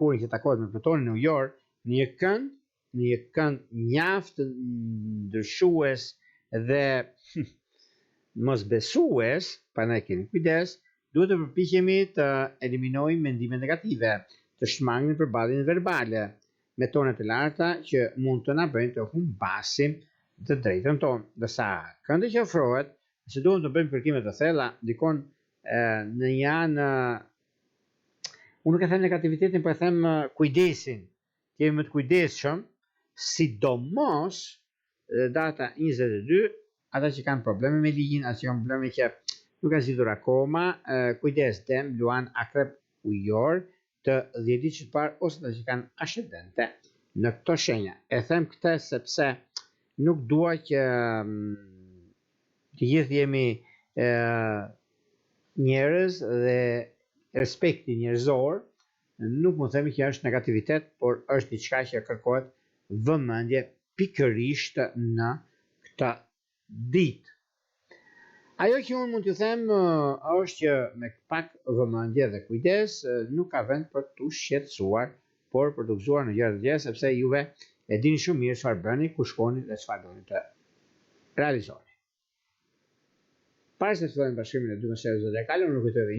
Merkurin që takohet me Plutonin në ujor në një kënd mjaft ndryshues dhe mos besues, prandaj keni kujdes, duhet të përpiqemi të eliminojmë mendimet negative, të shmangim përballjen verbale me tone të larta që mund të na bëjnë të humbasim të drejtën tonë. Ndërsa këndi që ofrohet, se duhem të bëjmë kërkime të thella, ndikon në një anë, unë nuk e them negativitetin, por e them kujdesin. Të jemi më të kujdesshëm, sidomos data 22, ata që kanë probleme me ligjin, ata që kanë probleme që nuk kanë zgjidhur akoma, kujdes Dem, Luan, Akrep, Ujor, të 10 ditë që të parë, ose ata që kanë ascendente në këto shenja. E them këtë sepse nuk dua që të gjithë jemi njerëz dhe respekti njerëzor nuk mund të themi që është negativitet, por është diçka që kërkohet vëmendje pikërisht në këtë ditë. Ajo që unë mund t'ju them është që me pak vëmendje dhe kujdes nuk ka vend për t'u shqetësuar, por për t'u gëzuar në gjëra të tjera, sepse juve e dini shumë mirë çfarë bëni, ku shkoni dhe çfarë doni të realizoni. Para se të fillojmë bashkërimin e dy mesazheve zodiakale, unë kujtoj edhe një herë